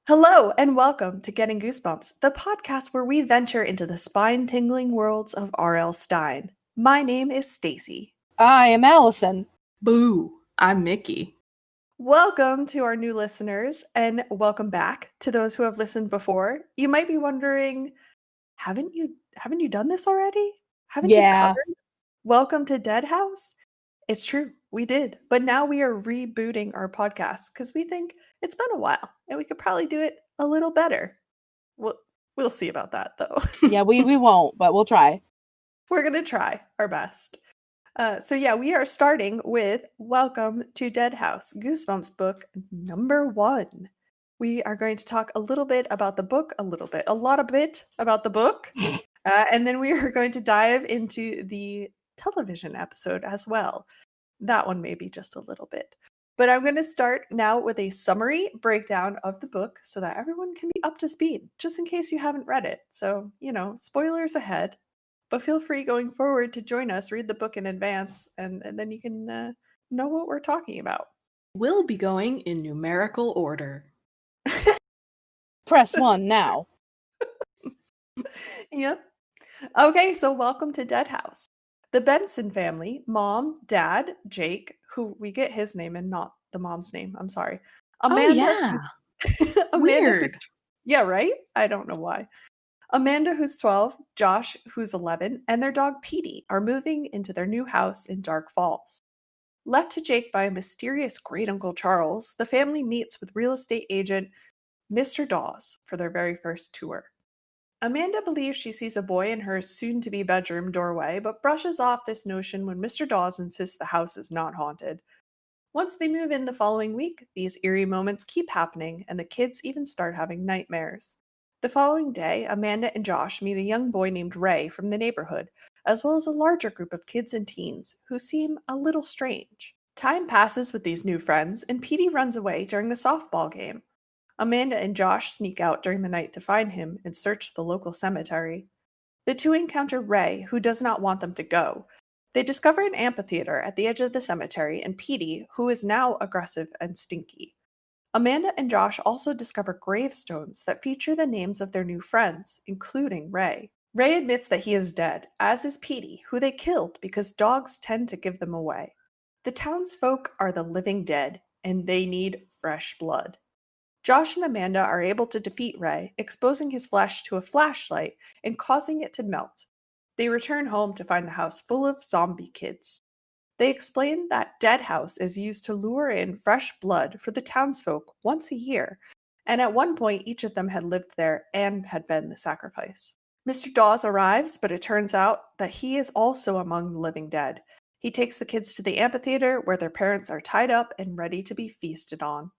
Hello and welcome to Getting Goosebumps, the podcast where we venture into the spine-tingling worlds of R.L. Stine. My name is Stacy. I am Alison. Boo, I'm Mickey. Welcome to our new listeners and welcome back to those who have listened before. You might be wondering, haven't you done this already? Haven't you covered Welcome to Dead House? It's true, we did. But now we are rebooting our podcast because we think it's been a while and we could probably do it a little better. We'll see about that, though. Yeah, we won't, but we'll try. We're going to try our best. We are starting with Welcome to Dead House, Goosebumps book number 1. We are going to talk a little bit about the book, a lot about the book. And then we are going to dive into the television episode as well. That one maybe just a little bit. But I'm going to start now with a summary breakdown of the book so that everyone can be up to speed, just in case you haven't read it. So, spoilers ahead, but feel free going forward to join us, read the book in advance, and then you can know what we're talking about. We'll be going in numerical order. Press 1 now. Yep. Okay, so welcome to Dead House. The Benson family, mom, dad, Jake, who we get his name and not the mom's name. I'm sorry. Amanda. Weird. Yeah, right? I don't know why. Amanda, who's 12, Josh, who's 11, and their dog Petey are moving into their new house in Dark Falls. Left to Jake by a mysterious great uncle Charles, the family meets with real estate agent Mr. Dawes for their very first tour. Amanda believes she sees a boy in her soon-to-be bedroom doorway, but brushes off this notion when Mr. Dawes insists the house is not haunted. Once they move in the following week, these eerie moments keep happening, and the kids even start having nightmares. The following day, Amanda and Josh meet a young boy named Ray from the neighborhood, as well as a larger group of kids and teens who seem a little strange. Time passes with these new friends, and Petey runs away during the softball game. Amanda and Josh sneak out during the night to find him and search the local cemetery. The two encounter Ray, who does not want them to go. They discover an amphitheater at the edge of the cemetery and Petey, who is now aggressive and stinky. Amanda and Josh also discover gravestones that feature the names of their new friends, including Ray. Ray admits that he is dead, as is Petey, who they killed because dogs tend to give them away. The townsfolk are the living dead, and they need fresh blood. Josh and Amanda are able to defeat Ray, exposing his flesh to a flashlight and causing it to melt. They return home to find the house full of zombie kids. They explain that Dead House is used to lure in fresh blood for the townsfolk once a year, and at one point each of them had lived there and had been the sacrifice. Mr. Dawes arrives, but it turns out that he is also among the living dead. He takes the kids to the amphitheater where their parents are tied up and ready to be feasted on.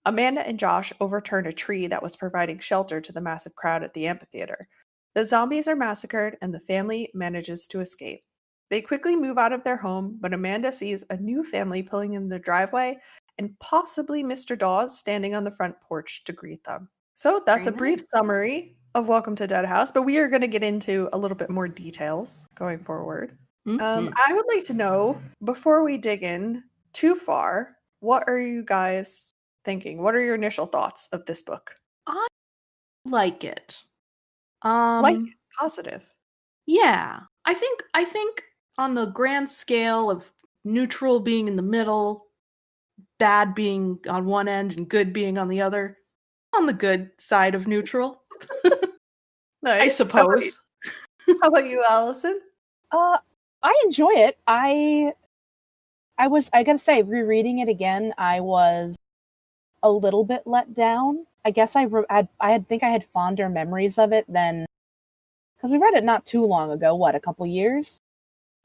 Amanda and Josh overturn a tree that was providing shelter to the massive crowd at the amphitheater. The zombies are massacred and the family manages to escape. They quickly move out of their home, but Amanda sees a new family pulling in the driveway and possibly Mr. Dawes standing on the front porch to greet them. So that's a brief summary of Welcome to Dead House, but we are going to get into a little bit more details going forward. I would like to know, before we dig in too far, what are you guys thinking? What are your initial thoughts of this book? I like it. Positive. Yeah. I think on the grand scale of neutral being in the middle, bad being on one end and good being on the other, on the good side of neutral. Nice. I suppose. How about you, Alison? I enjoy it. I gotta say, rereading it again, I was a little bit let down. I guess I think I had fonder memories of it than, because we read it not too long ago. What, a couple years?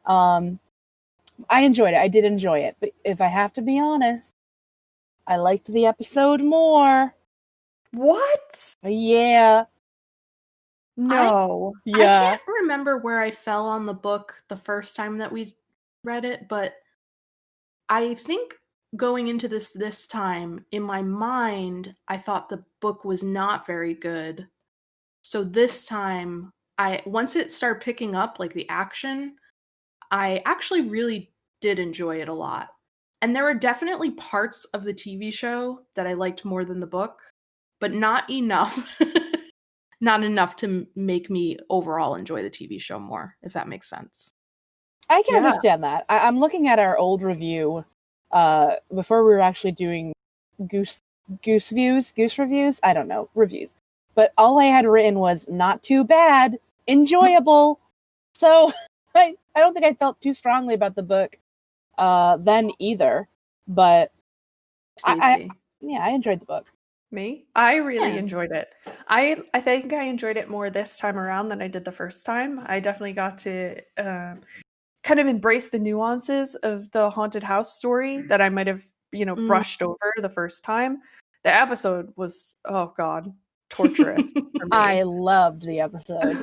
I enjoyed it. I did enjoy it, but if I have to be honest, I liked the episode more. What? Yeah. No. I can't remember where I fell on the book the first time that we read it, but I think going into this time, in my mind, I thought the book was not very good. So this time, once it started picking up, like the action, I actually really did enjoy it a lot. And there were definitely parts of the TV show that I liked more than the book. but not enough. Not enough to make me overall enjoy the TV show more, if that makes sense. I can understand that. I'm looking at our old review before we were actually doing goose reviews. I don't know, reviews. But all I had written was not too bad, enjoyable. So I don't think I felt too strongly about the book then either. But I enjoyed the book. Me? I really enjoyed it. I think I enjoyed it more this time around than I did the first time. I definitely got to kind of embrace the nuances of the haunted house story that I might have, brushed over the first time. The episode was, oh God, torturous for me. I loved the episode.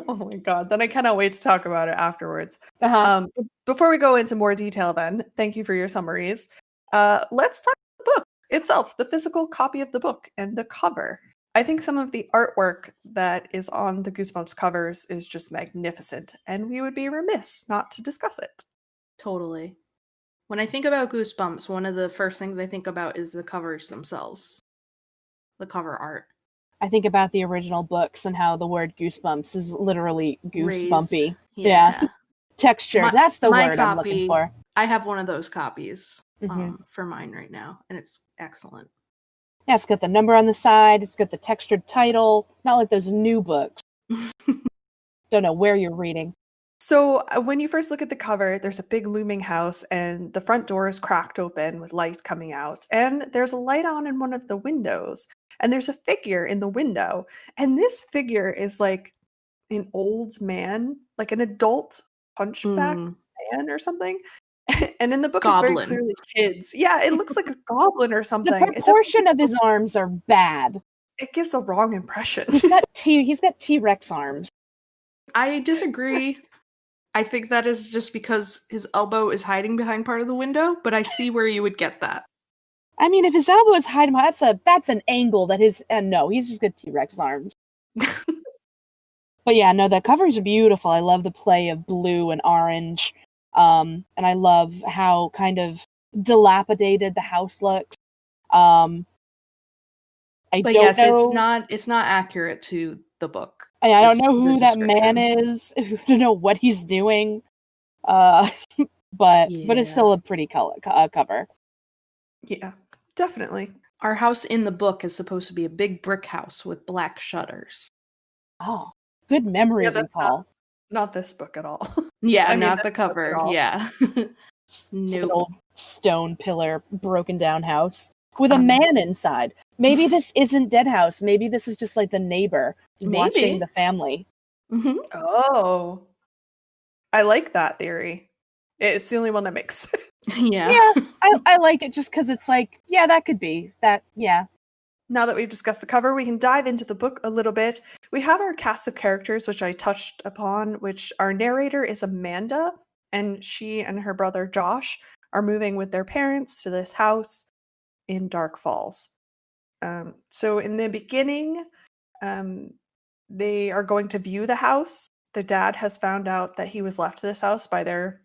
Oh my God. Then I cannot wait to talk about it afterwards. Uh-huh. Before we go into more detail then, thank you for your summaries. Let's talk about the book itself, the physical copy of the book and the cover. I think some of the artwork that is on the Goosebumps covers is just magnificent, and we would be remiss not to discuss it. Totally. When I think about Goosebumps, one of the first things I think about is the covers themselves. The cover art. I think about the original books and how the word goosebumps is literally goosebumpy. Raised. Yeah. Texture. That's the word copy, I'm looking for. I have one of those copies for mine right now, and it's excellent. Yeah, it's got the number on the side. It's got the textured title. Not like those new books. Don't know where you're reading. So when you first look at the cover, there's a big looming house, and the front door is cracked open with light coming out. And there's a light on in one of the windows. And there's a figure in the window. And this figure is like an old man, like an adult hunchback man or something. And in the book, it's very clearly kids. Yeah, it looks like a goblin or something. The proportion of his arms are bad. It gives a wrong impression. He's got T-Rex arms. I disagree. I think that is just because his elbow is hiding behind part of the window, but I see where you would get that. I mean, if his elbow is hiding, that's an angle that his. And no, he's just got T-Rex arms. But yeah, no, the covers are beautiful. I love the play of blue and orange. And I love how kind of dilapidated the house looks. But it's not accurate to the book. I don't know who that man is. I don't know what he's doing. But it's still a pretty cover. Yeah, definitely. Our house in the book is supposed to be a big brick house with black shutters. Oh, good memory recall. Not this book at all. Yeah, not the cover. Yeah. Nope. An old stone pillar, broken down house with a man inside. Maybe this isn't Dead House. Maybe this is just like the neighbor watching the family. Mm-hmm. Oh, I like that theory. It's the only one that makes sense. Yeah. I like it just because it's like, yeah, that could be that. Yeah. Now that we've discussed the cover, we can dive into the book a little bit. We have our cast of characters, which I touched upon, which our narrator is Amanda, and she and her brother Josh are moving with their parents to this house in Dark Falls. So in the beginning, they are going to view the house. The dad has found out that he was left to this house by their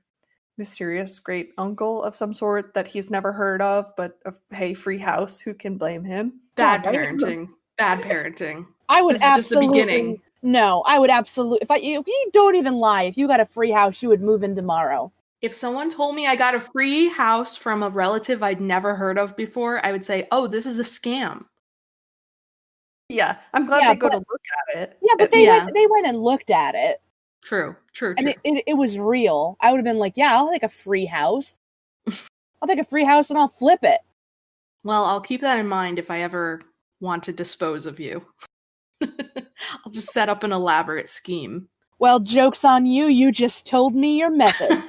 mysterious great uncle of some sort that he's never heard of, but hey, free house, who can blame him? Bad parenting. Bad parenting. I would absolutely. Just the beginning. No, I would absolutely. If you don't even lie, if you got a free house, you would move in tomorrow. If someone told me I got a free house from a relative I'd never heard of before, I would say, "Oh, this is a scam." Yeah, I'm glad they go to look at it. Yeah, but they went and looked at it. True. And it was real. I would have been like, yeah, I'll take a free house. I'll take a free house and I'll flip it. Well, I'll keep that in mind if I ever want to dispose of you. I'll just set up an elaborate scheme. Well, joke's on you. You just told me your method.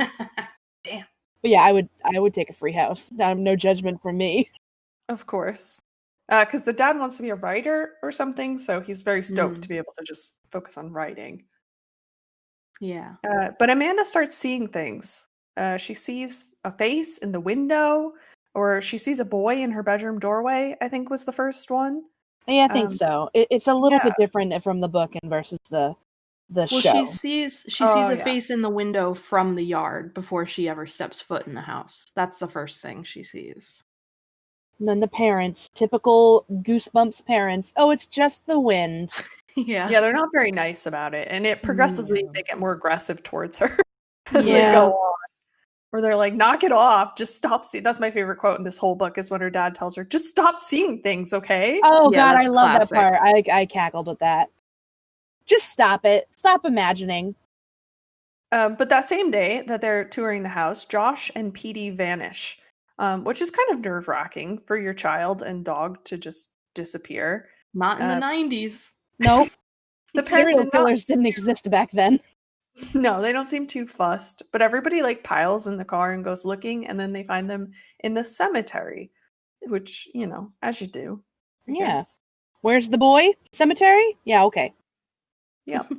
Damn. But yeah, I would take a free house. No judgment from me. Of course. Because the dad wants to be a writer or something, so he's very stoked to be able to just focus on writing. Yeah. But Amanda starts seeing things. She sees a face in the window, or she sees a boy in her bedroom doorway, I think was the first one. Yeah, I think so. It's a little bit different from the book and versus the show. She sees a face in the window from the yard before she ever steps foot in the house. That's the first thing she sees. And then the parents, typical Goosebumps parents. Oh, it's just the wind. Yeah. Yeah, they're not very nice about it. And it progressively, they get more aggressive towards her as they Yeah. go on. Or they're like, knock it off. Just stop seeing. That's my favorite quote in this whole book is when her dad tells her, just stop seeing things, okay? Oh, Yeah, God, that's I love classic. that part. I cackled at that. Just stop it. Stop imagining. But that same day that they're touring the house, Josh and Petey vanish, which is kind of nerve-wracking for your child and dog to just disappear. Not in the 90s. Nope. The parents Serial did not killers didn't exist back then. No, they don't seem too fussed, but everybody like piles in the car and goes looking, and then they find them in the cemetery, which, you know, as you do. I Yeah. guess. Where's the boy? Cemetery? Yeah, okay. Yep.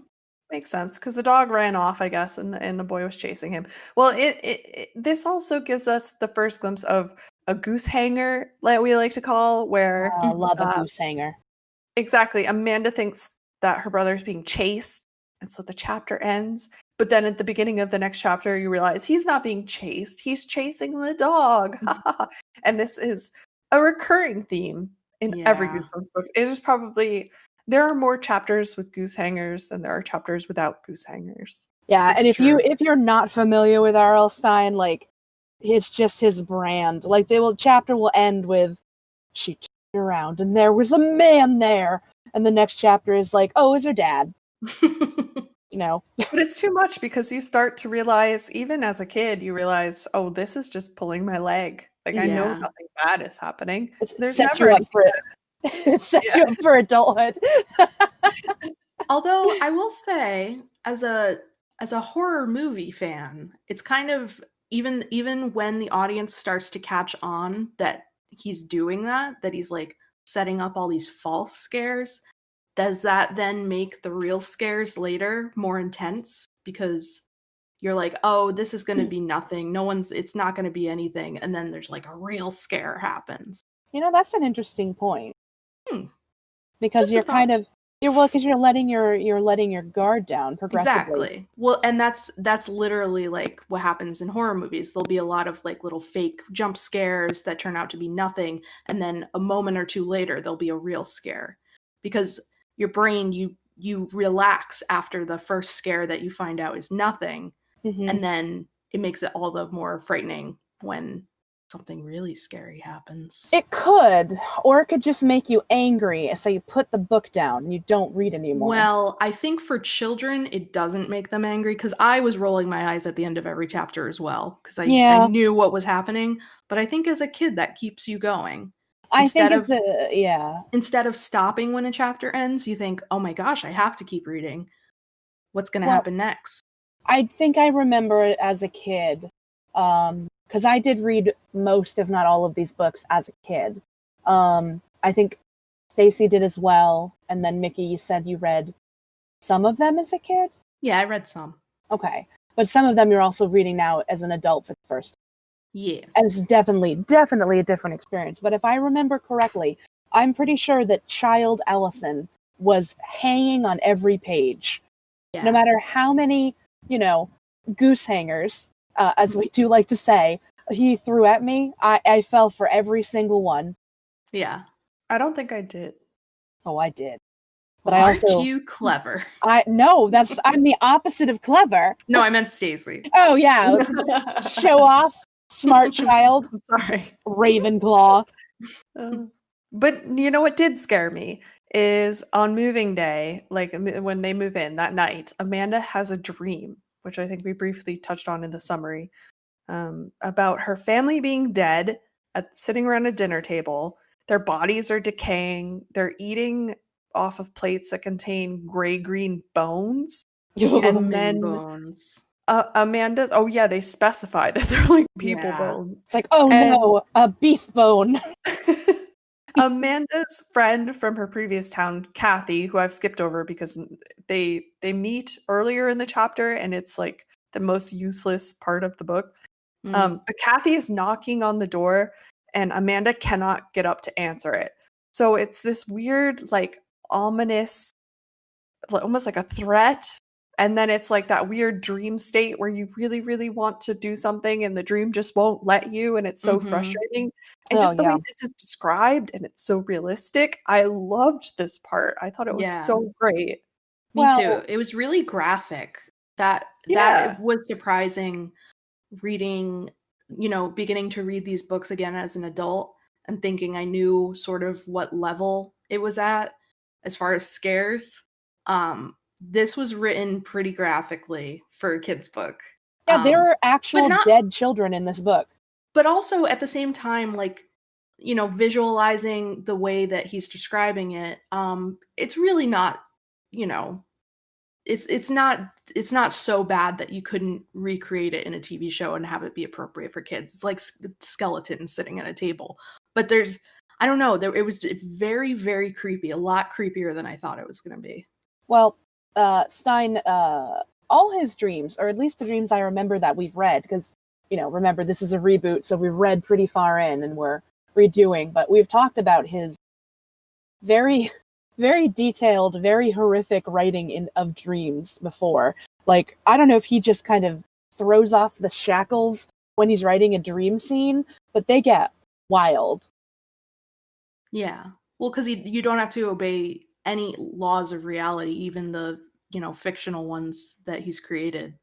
Makes sense because the dog ran off, I guess, and the boy was chasing him. Well, this also gives us the first glimpse of a goose hanger, like we like to call, where Love a goose hanger. exactly Amanda thinks that her brother's being chased, and so the chapter ends. But then at the beginning of the next chapter, you realize he's not being chased; he's chasing the dog. And this is a recurring theme in every Yeah. Goosebumps book. It is probably there are more chapters with goose hangers than there are chapters without goose hangers. Yeah, It's and true. if you're not familiar with R.L. Stine, like it's just his brand. Like chapter will end with she turned around and there was a man there, and the next chapter is like, oh, it's her dad. You know. But it's too much because you start to realize, even as a kid, you realize, oh, this is just pulling my leg. Like I know Yeah. nothing bad is happening. It There's sets never you up anything for it. It sets you up for adulthood. Although I will say, as a horror movie fan, it's kind of even when the audience starts to catch on that he's doing that he's like setting up all these false scares, does that then make the real scares later more intense? Because you're like, oh, this is going to be nothing. It's not going to be anything. And then there's like a real scare happens. You know, that's an interesting point. Hmm. Because Just a you're thought. kind of because you're letting your guard down progressively. Exactly. Well, and that's literally like what happens in horror movies. There'll be a lot of like little fake jump scares that turn out to be nothing, and then a moment or two later there'll be a real scare. Because your brain you relax after the first scare that you find out is nothing, Mhm. and then it makes it all the more frightening when something really scary happens. It could, or it could just make you angry, so you put the book down and you don't read anymore. Well, I think for children, it doesn't make them angry, because I was rolling my eyes at the end of every chapter as well, because I knew what was happening. But I think as a kid, that keeps you going. Instead of stopping when a chapter ends, you think, oh my gosh, I have to keep reading. What's going to happen next? I think I remember it as a kid, because I did read most, if not all, of these books as a kid. I think Stacy did as well, and then Mickey, you said you read some of them as a kid? Yeah, I read some. Okay. But some of them you're also reading now as an adult for the first time. Yes. And it's definitely a different experience. But if I remember correctly, I'm pretty sure that child Alison was hanging on every page. Yeah. No matter how many, goose hangers, as we do like to say, he threw at me, I fell for every single one. Yeah. I don't think I did. Oh, I did. But well, aren't you clever? I'm the opposite of clever. No, I meant Stacy. Oh, yeah. Show off. Smart child. Sorry. Ravenclaw. But you know what did scare me is on moving day, like when they move in that night, Amanda has a dream, which I think we briefly touched on in the summary, about her family being dead, sitting around a dinner table. Their bodies are decaying. They're eating off of plates that contain gray-green bones. And then bones. Amanda, oh yeah, they specify that they're like people bones. It's like, oh no, a beef bone. Amanda's friend from her previous town, Kathy, who I've skipped over because they meet earlier in the chapter and it's like the most useless part of the book. But Kathy is knocking on the door and Amanda cannot get up to answer it. So it's this weird, like ominous, almost like a threat And then it's like that weird dream state where you really, really want to do something and the dream just won't let you. And it's so frustrating. And just the way this is described and it's so realistic. I loved this part. I thought it was so great. Me too. It was really graphic. That it was surprising reading, beginning to read these books again as an adult and thinking I knew sort of what level it was at as far as scares. This was written pretty graphically for a kid's book. Yeah, there are actual dead children in this book. But also at the same time, like, visualizing the way that he's describing it, it's really not, it's not so bad that you couldn't recreate it in a TV show and have it be appropriate for kids. It's like skeletons sitting at a table. But I don't know, it was very, very creepy, a lot creepier than I thought it was going to be. Well, Stein, all his dreams, or at least the dreams I remember that we've read, because, remember, this is a reboot, so we've read pretty far in and we're redoing, but we've talked about his very, very detailed, very horrific writing of dreams before. Like, I don't know if he just kind of throws off the shackles when he's writing a dream scene, but they get wild. Yeah. Well, because you don't have to obey any laws of reality, even the fictional ones that he's created.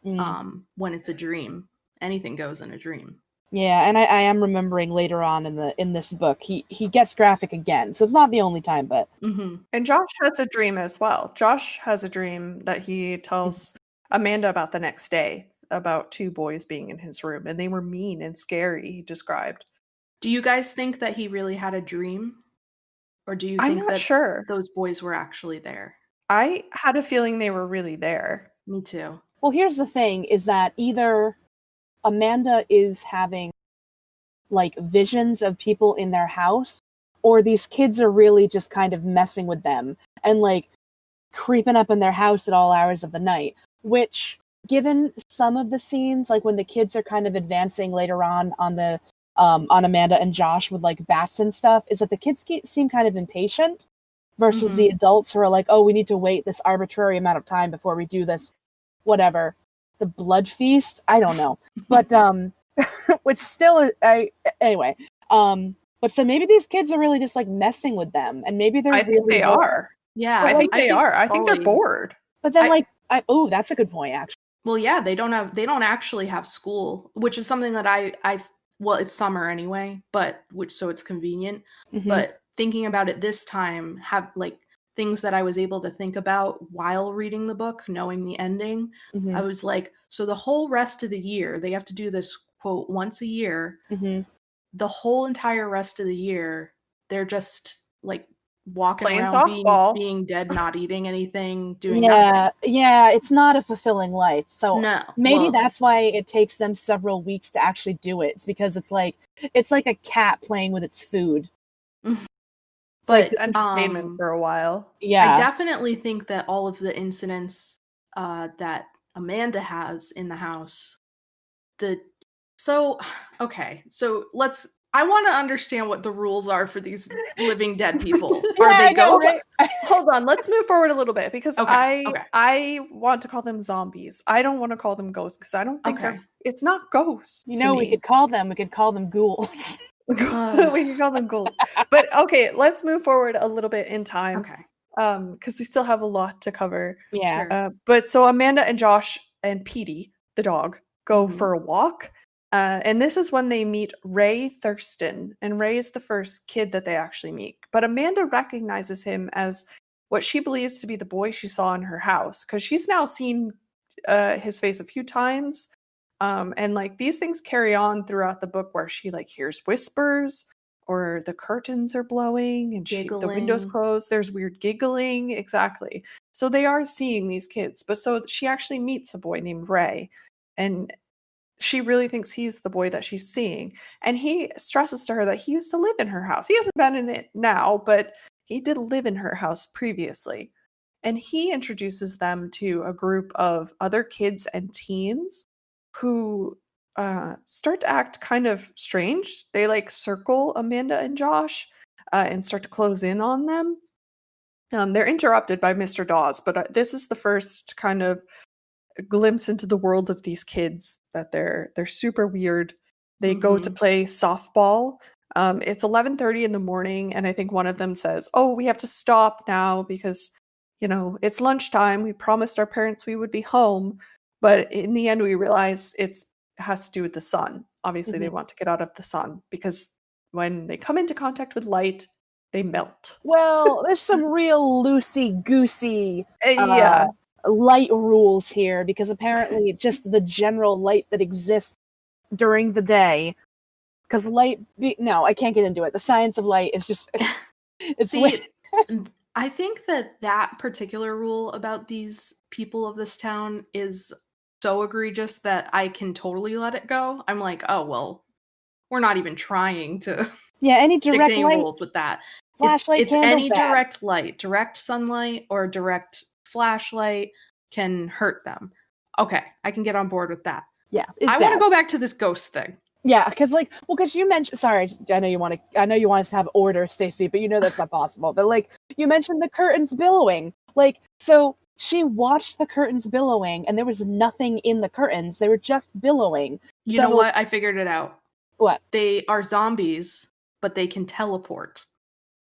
When it's a dream, anything goes in a dream. Yeah, and I am remembering later on in this book he gets graphic again, so it's not the only time, but And Josh has a dream as well. Josh has a dream that he tells Amanda about the next day, about 2 boys being in his room, and they were mean and scary, he described. Do you guys think that he really had a dream? Or do you think that those boys were actually there? I had a feeling they were really there. Me too. Well, here's the thing, is that either Amanda is having, like, visions of people in their house, or these kids are really just kind of messing with them and, like, creeping up in their house at all hours of the night, which, given some of the scenes, like when the kids are kind of advancing later on the on Amanda and Josh with, like, bats and stuff, is that the kids seem kind of impatient versus the adults who are like, oh, we need to wait this arbitrary amount of time before we do this, whatever, the blood feast? I don't know. But, which still, anyway. But so maybe these kids are really just, like, messing with them, and maybe they're think they are. Yeah, I think they are. I think they're bored. But then, that's a good point, actually. Well, yeah, they don't actually have school, which is something that well, it's summer anyway, so it's convenient. But thinking about it this time, have, like, things that I was able to think about while reading the book, knowing the ending, I was like, so the whole rest of the year, they have to do this, quote, once a year. The whole entire rest of the year, they're just, like, walking playing around softball, being dead, not eating anything, doing nothing. Yeah, it's not a fulfilling life. So no, maybe that's why it takes them several weeks to actually do it. It's because it's like a cat playing with its food. It's like entertainment for a while. Yeah, I definitely think that all of the incidents that Amanda has in the house, I want to understand what the rules are for these living dead people. Are they ghosts? Right? Hold on, let's move forward a little bit, because I want to call them zombies. I don't want to call them ghosts, because I don't think it's not ghosts. We could call them ghouls. We could call them ghouls. But okay, let's move forward a little bit in time. Okay. Because we still have a lot to cover. Yeah. Sure. But so Amanda and Josh and Petey, the dog, go for a walk. And this is when they meet Ray Thurston. And Ray is the first kid that they actually meet. But Amanda recognizes him as what she believes to be the boy she saw in her house, because she's now seen his face a few times. And, like, these things carry on throughout the book, where she, like, hears whispers, or the curtains are blowing and the windows closed. There's weird giggling. Exactly. So they are seeing these kids. But so she actually meets a boy named Ray. And she really thinks he's the boy that she's seeing. And he stresses to her that he used to live in her house. He hasn't been in it now, but he did live in her house previously. And he introduces them to a group of other kids and teens who start to act kind of strange. They, like, circle Amanda and Josh and start to close in on them. They're interrupted by Mr. Dawes, but this is the first kind of glimpse into the world of these kids, that they're super weird. They go to play softball. It's 11:30 in the morning, and I think one of them says, "Oh, we have to stop now because, it's lunchtime. We promised our parents we would be home." But in the end, we realize it has to do with the sun. Obviously, they want to get out of the sun because when they come into contact with light, they melt. Well, there's some real loosey-goosey Yeah. light rules here, because apparently just the general light that exists during the day, because no, I can't get into it. The science of light is just See, I think that particular rule about these people of this town is so egregious that I can totally let it go. I'm like, oh well, we're not even trying to any stick to direct any light, rules with that. flashlight, It's candle, any bad. direct light, direct sunlight or direct flashlight can hurt them. Okay, I can get on board with that. Yeah, I want to go back to this ghost thing. Yeah, because you mentioned. Sorry, I know you want us to have order, Stacy, but that's not possible. But you mentioned the curtains billowing. So she watched the curtains billowing, and there was nothing in the curtains. They were just billowing. You know what? I figured it out. What? They are zombies, but they can teleport.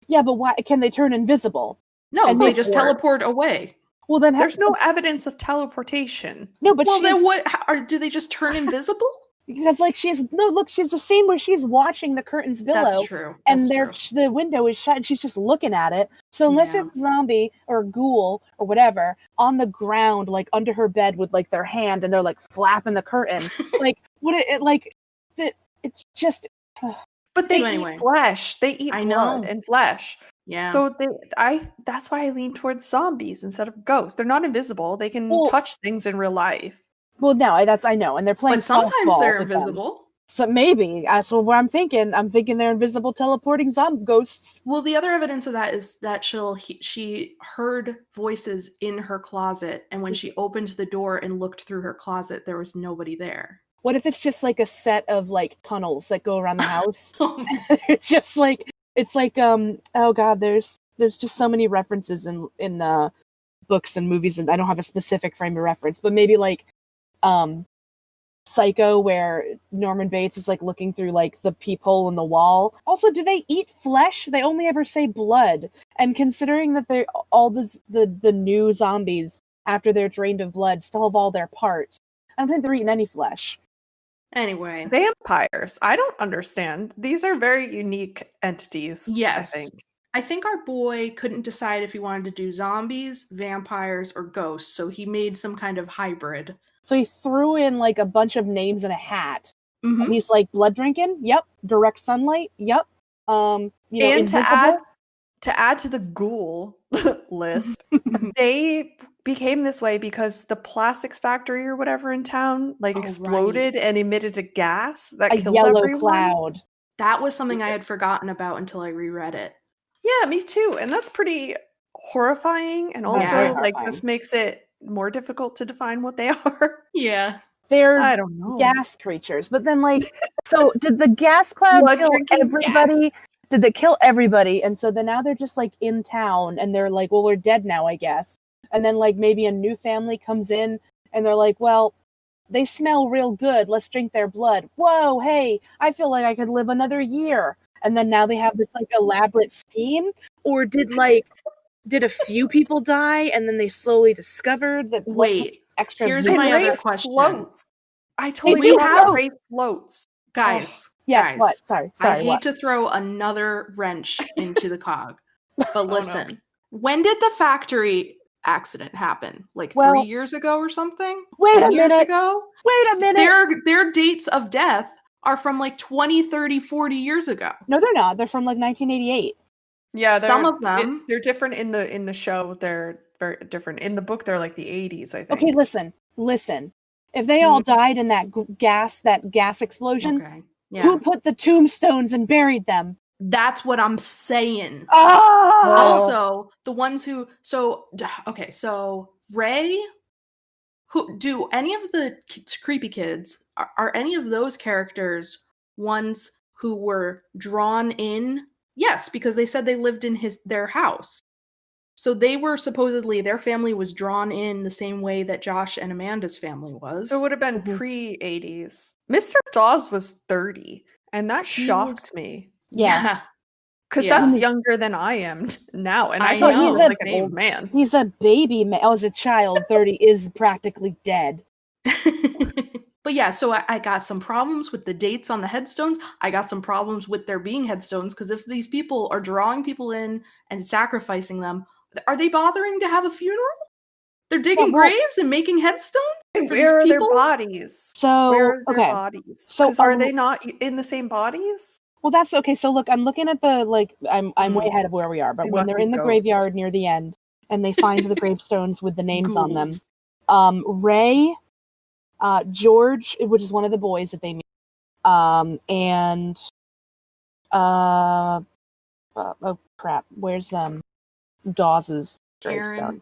Yeah, but why can they turn invisible? No, they just teleport away. Well, then there's no evidence of teleportation. No, but then what? Do they just turn invisible? Because she's a scene where she's watching the curtains billow. That's true. And the window is shut, and she's just looking at it. So unless there's a zombie or a ghoul or whatever on the ground, under her bed with their hand, and they're flapping the curtain, it's just. But they eat flesh. They eat blood and flesh. Yeah. So that's why I lean towards zombies instead of ghosts. They're not invisible. They can touch things in real life. Well, no, I know, and they're playing. But sometimes they're invisible. So maybe that's what I'm thinking. I'm thinking they're invisible, teleporting zombie ghosts. Well, the other evidence of that is that she heard voices in her closet, and when she opened the door and looked through her closet, there was nobody there. What if it's just a set of tunnels that go around the house? It's just it's oh god, there's just so many references in books and movies, and I don't have a specific frame of reference, but maybe Psycho, where Norman Bates is looking through the peephole in the wall. Also, do they eat flesh? They only ever say blood. And considering that they're all the new zombies, after they're drained of blood, still have all their parts, I don't think they're eating any flesh. Anyway, vampires. I don't understand. These are very unique entities. Yes. I think our boy couldn't decide if he wanted to do zombies, vampires, or ghosts, so he made some kind of hybrid. So he threw in a bunch of names in a hat. Mm-hmm. And he's blood drinking? Yep. Direct sunlight? Yep. And to add to the ghoul list, they became this way because the plastics factory or whatever in town exploded and emitted a gas that killed yellow everyone. Cloud. That was something I had forgotten about until I reread it. Yeah, me too. And that's pretty horrifying. And also, this makes it more difficult to define what they are. Yeah. They're I don't know. Gas creatures. But then, so did the gas cloud kill everybody? Gas. Did they kill everybody? And so then now they're just, in town, and they're well, we're dead now, I guess. And then, maybe a new family comes in, and they're well, they smell real good. Let's drink their blood. Whoa, hey, I feel like I could live another year. And then now they have this elaborate scheme? Or did a few people die and then they slowly discovered that extra? Here's my other question. Floats. I totally have Ray floats. Guys. Yes, guys, what? Sorry. I hate to throw another wrench into the cog. But listen, when did the factory accident happen? 3 years ago or something? Wait 10 a years minute. ago? Wait a minute. Their dates of death are from 20, 30, 40 years ago. No, they're not. They're from 1988. Yeah, some of them. They're different in the show. They're very different. In the book, they're the 80s, I think. Okay, listen. If they all died in that gas explosion, who put the tombstones and buried them? That's what I'm saying. Oh! Also, the ones who so Ray, who do any of the creepy kids are any of those characters ones who were drawn in? Yes, because they said they lived in their house. So they were supposedly, their family was drawn in the same way that Josh and Amanda's family was. So it would have been pre-80s. Mr. Dawes was 30, and that shocked me. Yeah. Because Yeah. that's younger than I am now, and I I thought he know. was like an old man. He's a baby man. As a child, 30 is practically dead. But yeah, so I got some problems with the dates on the headstones. I got some problems with there being headstones, because if these people are drawing people in and sacrificing them, are they bothering to have a funeral? They're digging graves and making headstones And for where are these their people? bodies? So, where are their okay. bodies? So, Because are they not in the same bodies? Well, that's okay. So look, I'm looking at the, like, I'm way ahead of where we are, but They when must they're be in the ghosts. graveyard near the end and they find the gravestones with the names on them, Ghouls. Ray, George, which is one of the boys that they meet, and oh crap, where's Dawes's gravestone?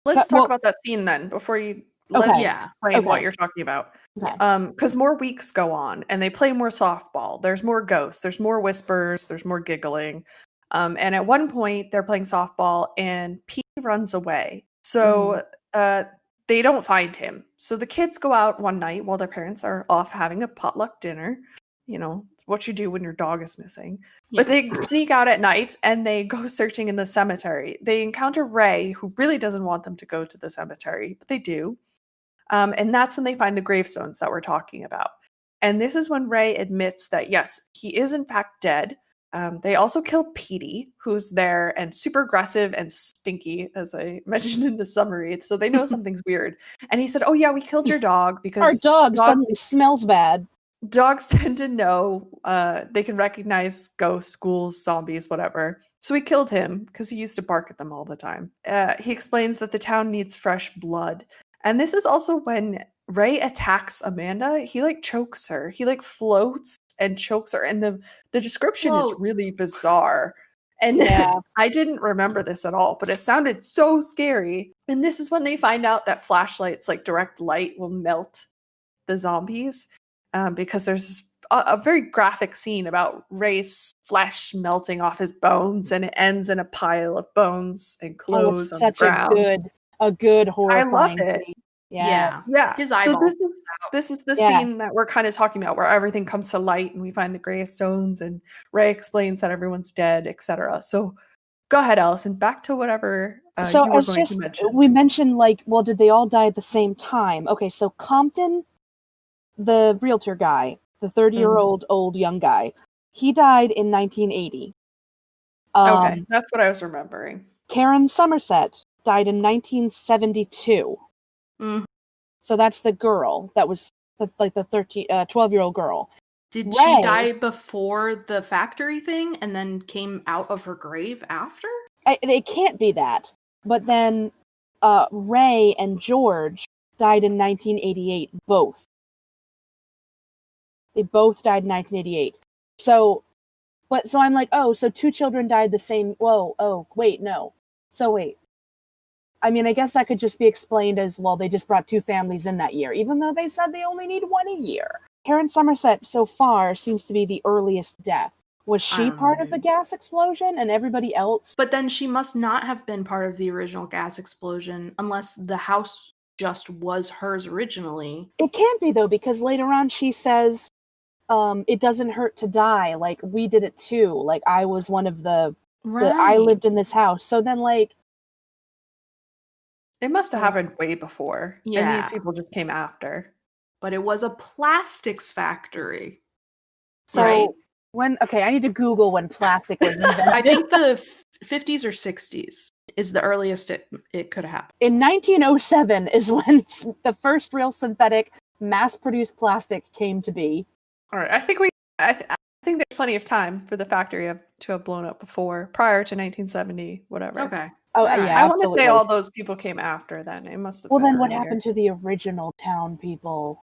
Let's talk about that scene then before you let's explain what you're talking about. Because more weeks go on and they play more softball. There's more ghosts, there's more whispers, there's more giggling. And at one point they're playing softball and Pete runs away. So they don't find him. So the kids go out one night while their parents are off having a potluck dinner. You know, what you do when your dog is missing. Yeah. But they sneak out at night and they go searching in the cemetery. They encounter Ray, who really doesn't want them to go to the cemetery, but they do. And that's when they find the gravestones that we're talking about. And this is when Ray admits that, yes, he is in fact dead. They also killed Petey, who's there and super aggressive and stinky, as I mentioned in the summary. So they know something's weird. And he said, oh yeah, we killed your dog because our dog suddenly smells bad. Dogs tend to know, they can recognize ghosts, ghouls, zombies, whatever. So we killed him because he used to bark at them all the time. He explains that the town needs fresh blood. And this is also when Ray attacks Amanda. He like chokes her. He like floats and chokes her. And the description is really bizarre. And I didn't remember this at all, but it sounded so scary. And this is when they find out that flashlights, like direct light, will melt the zombies. Because there's a very graphic scene about Ray's flesh melting off his bones, and it ends in a pile of bones and clothes on the ground. Such a good horrifying I love it. scene. Yeah. His So eyeballs. this is the scene that we're kind of talking about, where everything comes to light and we find the gravestones, and Ray explains that everyone's dead, etc. So go ahead, Alison. Back to whatever you were going to mention. We mentioned, like, well, did they all die at the same time? Okay, so Compton, the realtor guy, the 30-year-old old young guy, he died in 1980. Okay, that's what I was remembering. Karen Somerset died in 1972. So that's the girl that was like the 12-year-old girl. Did she die before the factory thing and then came out of her grave after? It can't be that. But then Ray and George died in 1988, both. They both died in 1988. So I'm like, oh, so two children died the same. Whoa, oh, wait, no. So wait. I mean, I guess that could just be explained as, well, they just brought two families in that year, even though they said they only need one a year. Karen Somerset, so far, seems to be the earliest death. Was she part of the gas explosion and everybody else? But then she must not have been part of the original gas explosion unless the house just was hers originally. It can't be, though, because later on she says, it doesn't hurt to die. Like, we did it too. Like, I was one of I lived in this house. So then, like, it must have happened way before. Yeah. And these people just came after. But it was a plastics factory. So I need to Google when plastic was invented. I think the 50s or 60s is the earliest it could have happened. In 1907 is when the first real synthetic mass-produced plastic came to be. All right, I think there's plenty of time for the factory to have blown up prior to 1970, whatever. Okay. Oh, yeah, I want to say all those people came after then. It must have been then what earlier. happened to the original town people?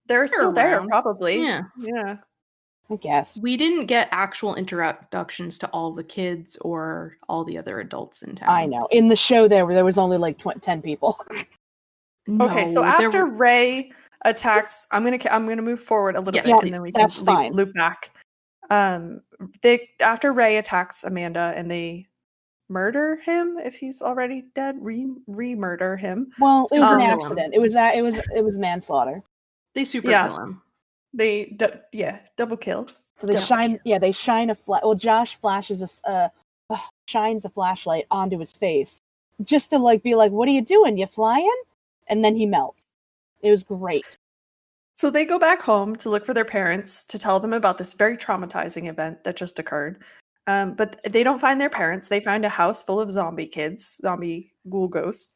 They're still there, around. probably. Yeah. I guess. We didn't get actual introductions to all the kids or all the other adults in town. I know. In the show there was only like 10 people. Okay, so after Ray attacks, I'm gonna move forward a little bit, and then we can loop back. After Ray attacks Amanda and they murder him if he's already dead, re-murder him. Well, it was an kill him. accident. It was manslaughter. They super Yeah. kill him. They double kill. So they shine a well, Josh shines a flashlight onto his face just to like be like, "What are you doing? You flying?" And then he melts. It was great. So they go back home to look for their parents to tell them about this very traumatizing event that just occurred. But they don't find their parents. They find a house full of zombie kids, zombie ghoul ghosts.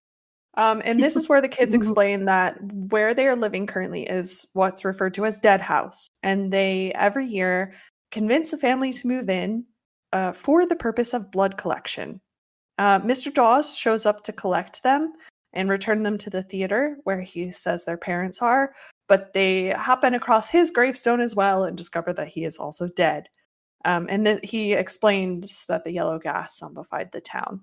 And this is where the kids explain that where they are living currently is what's referred to as Dead House. And they, every year, convince a family to move in for the purpose of blood collection. Mr. Dawes shows up to collect them and return them to the theater where he says their parents are, but they happen across his gravestone as well and discover that he is also dead. And that he explains that the yellow gas zombified the town.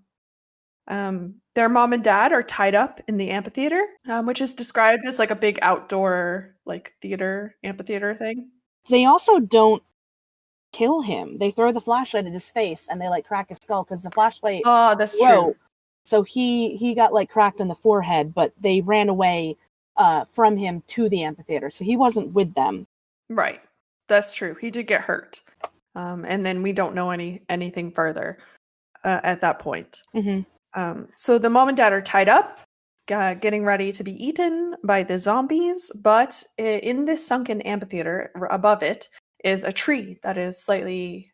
Their mom and dad are tied up in the amphitheater, which is described as like a big outdoor like theater amphitheater thing. They also don't kill him. They throw the flashlight at his face and they like crack his skull because the flashlight Oh, that's broke. true. So he got like cracked in the forehead, but they ran away from him to the amphitheater. So he wasn't with them. Right. That's true. He did get hurt. And then we don't know anything further at that point. Mm-hmm. So the mom and dad are tied up, getting ready to be eaten by the zombies. But in this sunken amphitheater, above it, is a tree that is slightly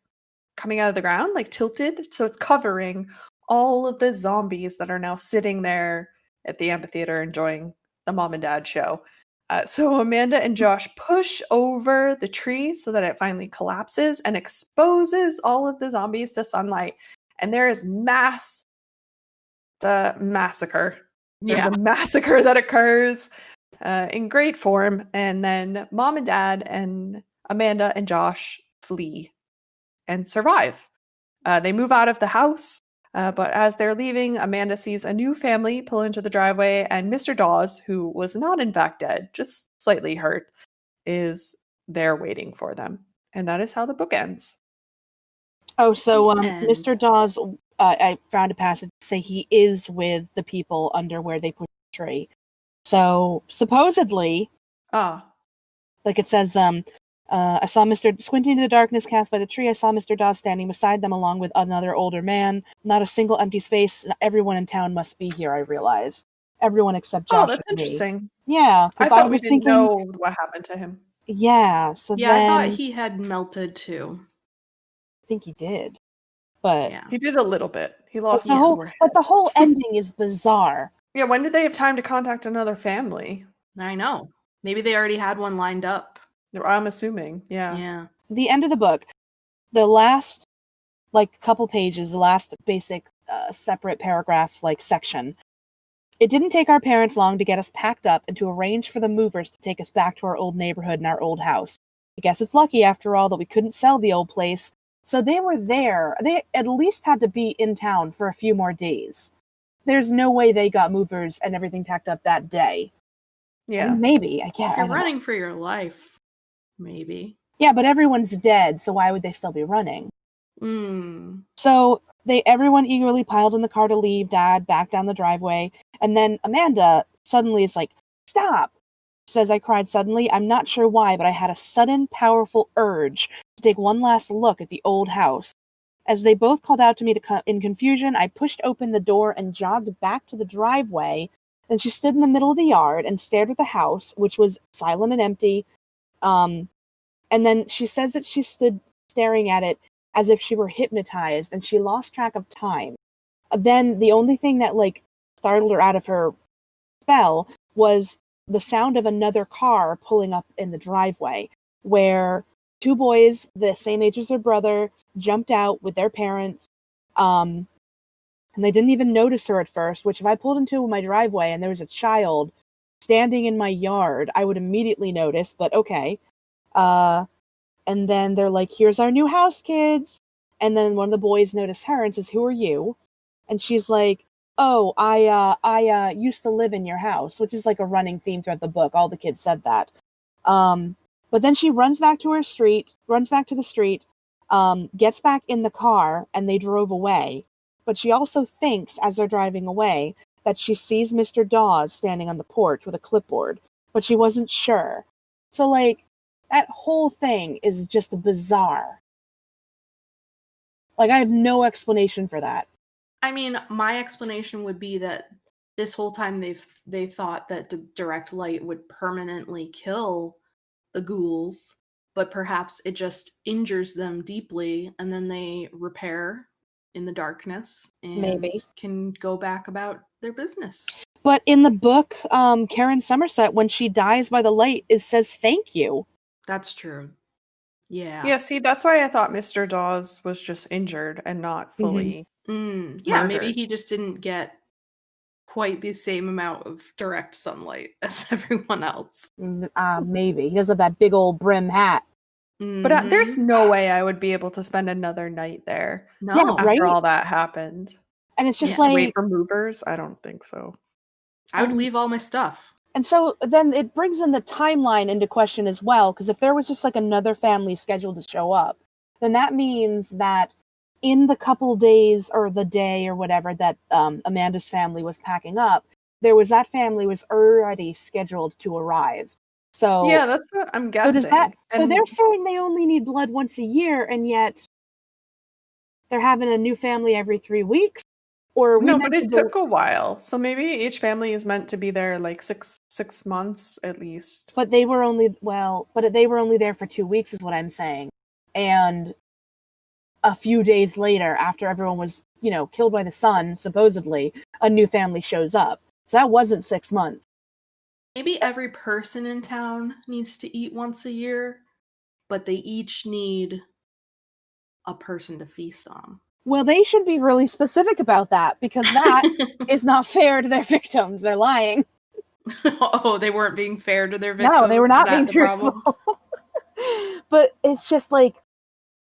coming out of the ground, like tilted. So it's covering all of the zombies that are now sitting there at the amphitheater enjoying the mom and dad show. So Amanda and Josh push over the tree so that it finally collapses and exposes all of the zombies to sunlight. And there is massacre. There's a massacre that occurs in great form. And then mom and dad and Amanda and Josh flee and survive. They move out of the house. But as they're leaving, Amanda sees a new family pull into the driveway, and Mr. Dawes, who was not in fact dead, just slightly hurt, is there waiting for them. And that is how the book ends. Oh, so Mr. Dawes, I found a passage to say he is with the people under where they put the tree. So supposedly, like it says, I saw Mr. Squinting into the darkness cast by the tree. I saw Mr. Dawes standing beside them along with another older man. Not a single empty space. Everyone in town must be here, I realized. Everyone except Josh. Oh, that's interesting. Yeah. I thought we didn't know what happened to him. Yeah. So yeah, then, I thought he had melted too. I think he did. But yeah. He did a little bit. He lost his forehead. But the whole ending is bizarre. Yeah, when did they have time to contact another family? I know. Maybe they already had one lined up. I'm assuming, Yeah. The end of the book, the last, like, couple pages, the last basic separate paragraph, like, section. It didn't take our parents long to get us packed up and to arrange for the movers to take us back to our old neighborhood and our old house. I guess it's lucky, after all, that we couldn't sell the old place. So they were there. They at least had to be in town for a few more days. There's no way they got movers and everything packed up that day. Yeah. I mean, maybe. I can't. If you're running for your life, maybe. Yeah, but everyone's dead, so why would they still be running? So everyone eagerly piled in the car to leave. Dad back down the driveway, and then Amanda suddenly is like, "Stop!" Says, "I cried suddenly. I'm not sure why, but I had a sudden, powerful urge to take one last look at the old house. As they both called out to me in confusion, I pushed open the door and jogged back to the driveway. Then she stood in the middle of the yard and stared at the house, which was silent and empty. And then she says that she stood staring at it as if she were hypnotized, and she lost track of time. Then the only thing that, like, startled her out of her spell was the sound of another car pulling up in the driveway, where two boys, the same age as their brother, jumped out with their parents, and they didn't even notice her at first, which if I pulled into my driveway and there was a child standing in my yard, I would immediately notice, but okay. And then they're like, "Here's our new house, kids." And then one of the boys noticed her and says, "Who are you?" And she's like, "Oh, I used to live in your house," which is like a running theme throughout the book. All the kids said that. But then she runs back to the street, gets back in the car, and they drove away. but she also thinks, as they're driving away, that she sees Mr. Dawes standing on the porch with a clipboard, but she wasn't sure. So, like, that whole thing is just bizarre. Like, I have no explanation for that. I mean, my explanation would be that this whole time they thought that the direct light would permanently kill the ghouls, but perhaps it just injures them deeply, and then they repair in the darkness and Maybe. can go back about their business. But in the book, Karen Somerset, when she dies by the light, it says thank you. That's true. Yeah. Yeah, see, that's why I thought Mr. Dawes was just injured and not fully. Yeah, maybe Murdered. he just didn't get quite the same amount of direct sunlight as everyone else. Maybe. He does have that big old brim hat. But there's no way I would be able to spend another night there No. after right? all that happened. And it's just Just to like... wait for movers? I don't think so. I would leave all my stuff. And so then it brings in the timeline into question as well, because if there was just like another family scheduled to show up, then that means that in the couple days or the day or whatever that Amanda's family was packing up, that family was already scheduled to arrive. So Yeah, that's what I'm guessing. So they're saying they only need blood once a year, and yet they're having a new family every 3 weeks? Or no, but it took a while. So maybe each family is meant to be there like six months at least. But they were only there for 2 weeks, is what I'm saying. And a few days later, after everyone was, killed by the sun, supposedly, a new family shows up. So that wasn't 6 months. Maybe every person in town needs to eat once a year, but they each need a person to feast on. Well, they should be really specific about that, because that is not fair to their victims. They're lying. Oh, they weren't being fair to their victims? No, they were not being truthful. But it's just like,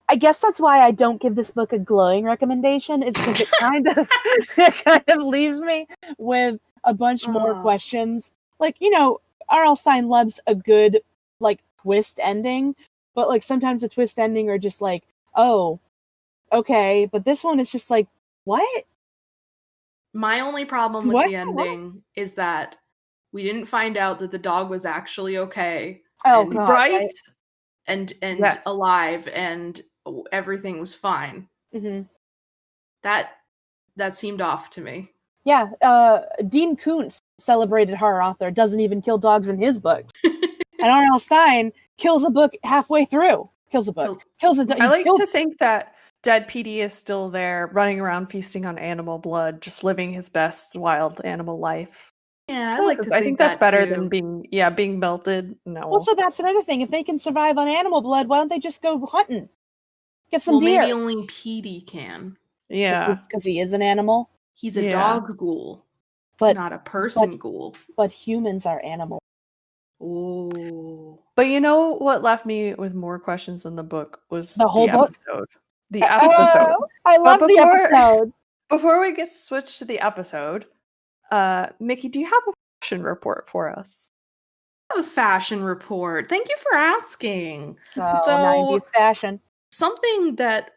I guess that's why I don't give this book a glowing recommendation, is because it kind of leaves me with a bunch more questions. Like, R.L. Stine loves a good, like, twist ending, but, like, sometimes the twist ending are just like, oh, okay, but this one is just like, what? My only problem with the ending is that we didn't find out that the dog was actually okay. Oh, and, God, right? And yes. alive, and everything was fine. Mm-hmm. That seemed off to me. Yeah, Dean Koontz, celebrated horror author, doesn't even kill dogs in his books. And R.L. Stine kills a book halfway through. Kills a book. Kills a dog. I like to think that dead PD is still there, running around feasting on animal blood, just living his best wild animal life. Yeah, I think that's better than being melted. No. Also, that's another thing. If they can survive on animal blood, why don't they just go hunting? Get some deer. Maybe only PD can. Yeah. Because he is an animal. He's a dog ghoul, but not a person ghoul. But humans are animals. Oh. But you know what left me with more questions than the book was the whole book? Episode. The episode. I love the episode. Before we get switched to the episode, Mickey, do you have a fashion report for us? I have a fashion report. Thank you for asking. Oh, so, 90s fashion. Something that,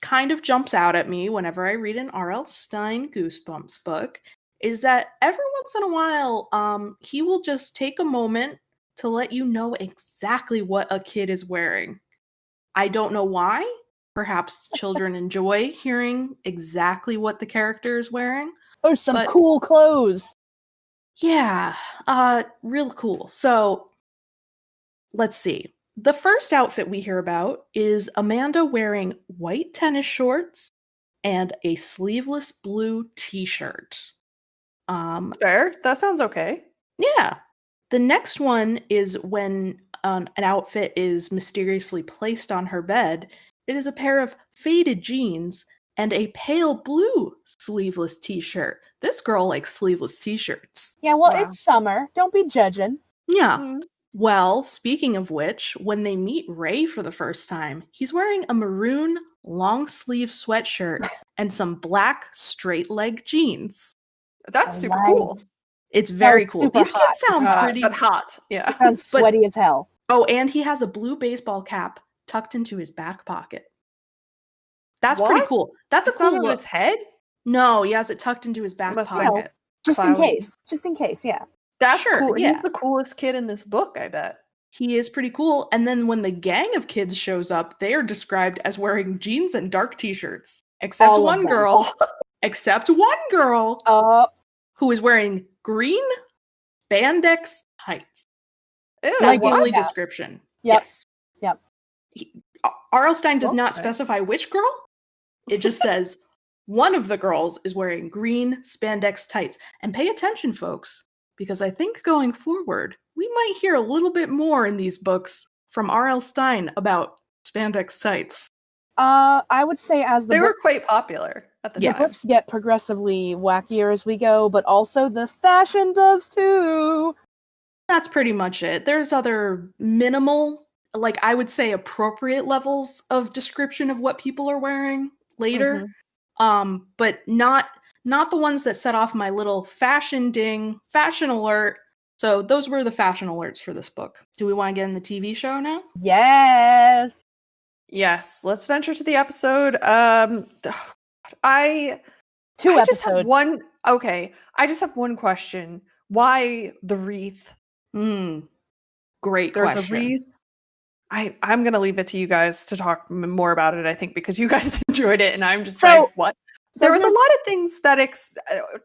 kind of jumps out at me whenever I read an R.L. Stine Goosebumps book is that every once in a while, he will just take a moment to let you know exactly what a kid is wearing. I don't know why. Perhaps children enjoy hearing exactly what the character is wearing. Or some cool clothes. Yeah, real cool. So, let's see. The first outfit we hear about is Amanda wearing white tennis shorts and a sleeveless blue t-shirt. Fair. That sounds okay. Yeah. The next one is when an outfit is mysteriously placed on her bed. It is a pair of faded jeans and a pale blue sleeveless t-shirt. This girl likes sleeveless t-shirts. Yeah, well, It's summer. Don't be judging. Yeah. Mm-hmm. Well, speaking of which, when they meet Ray for the first time, he's wearing a maroon long-sleeve sweatshirt and some black straight-leg jeans. That's super cool. It's very cool. These kids sound pretty hot. Yeah. Sounds sweaty as hell. Oh, and he has a blue baseball cap tucked into his back pocket. That's What? pretty cool. That's It's a cool not on look. his head? No, he has it tucked into his back Must have pocket. been Just in cloudy. case. Just in case, yeah. That's Sure, cool. yeah. He's the coolest kid in this book, I bet. He is pretty cool. And then when the gang of kids shows up, they are described as wearing jeans and dark t-shirts. Except All of one them. girl. Except one girl who is wearing green spandex tights. Ew, That's the what? only Yeah. description. Yep. Yes. Yep. R.L. Stein does not Okay. specify which girl. It just says one of the girls is wearing green spandex tights. And pay attention, folks, because I think going forward, we might hear a little bit more in these books from R.L. Stein about spandex tights. I would say as the They were quite popular at the Yes. time. books get progressively wackier as we go, but also the fashion does too. That's pretty much it. There's other minimal, like I would say appropriate levels of description of what people are wearing later. But not the ones that set off my little fashion ding, fashion alert. So those were the fashion alerts for this book. Do we want to get in the TV show now? Yes. Yes, let's venture to the episode. I Two just have episodes. one. Okay, I just have one question. Why the wreath? Great There's question. a wreath. I'm gonna leave it to you guys to talk more about it. I think because you guys enjoyed it, and I'm just like, what? There was a lot of things that,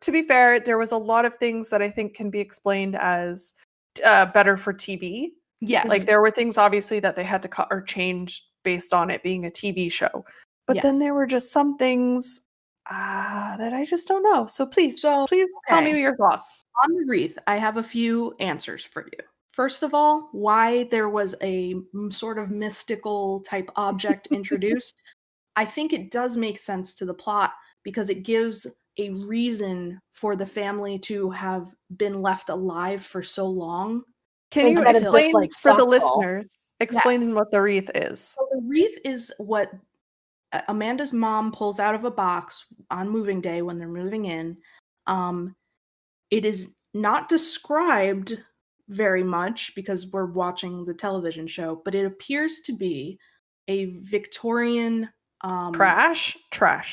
to be fair, there was a lot of things that I think can be explained as better for TV. Yes. Like there were things obviously that they had to cut or change based on it being a TV show. But then Yes. there were just some things that I just don't know. So please tell okay. me your thoughts. On the wreath, I have a few answers for you. First of all, why there was a sort of mystical type object introduced. I think it does make sense to the plot because it gives a reason for the family to have been left alive for so long. Can you Instead of explain just, like, for the softball. listeners? Explain Yes. what the wreath is. So the wreath is what Amanda's mom pulls out of a box on moving day when they're moving in. It is not described very much because we're watching the television show, but it appears to be a Victorian Trash.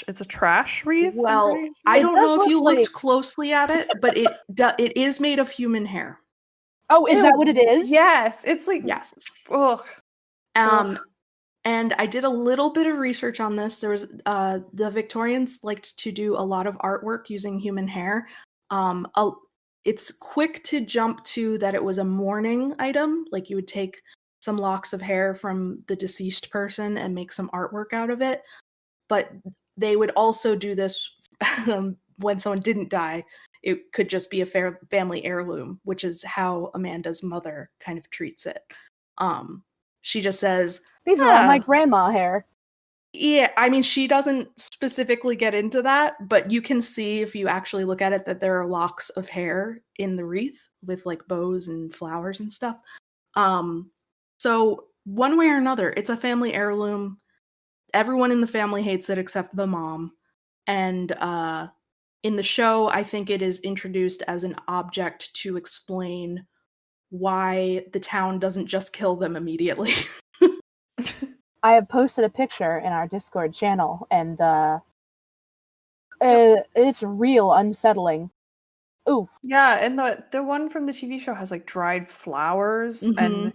It's a trash wreath. Well, I'm I It don't does know if look you looked like- closely at it, but it is made of human hair. Oh, is that what it is? Yes, it's like Yes. Ugh. And I did a little bit of research on this. There was the Victorians liked to do a lot of artwork using human hair. It's quick to jump to that it was a mourning item, like you would take some locks of hair from the deceased person and make some artwork out of it. But they would also do this when someone didn't die. It could just be a family heirloom, which is how Amanda's mother kind of treats it. She just says, These are all my grandma hair. yeah, I mean, she doesn't specifically get into that, but you can see if you actually look at it that there are locks of hair in the wreath with like bows and flowers and stuff. So one way or another, it's a family heirloom. Everyone in the family hates it except the mom. And in the show, I think it is introduced as an object to explain why the town doesn't just kill them immediately. I have posted a picture in our Discord channel, and it's real unsettling. Ooh. Yeah, and the one from the TV show has like dried flowers and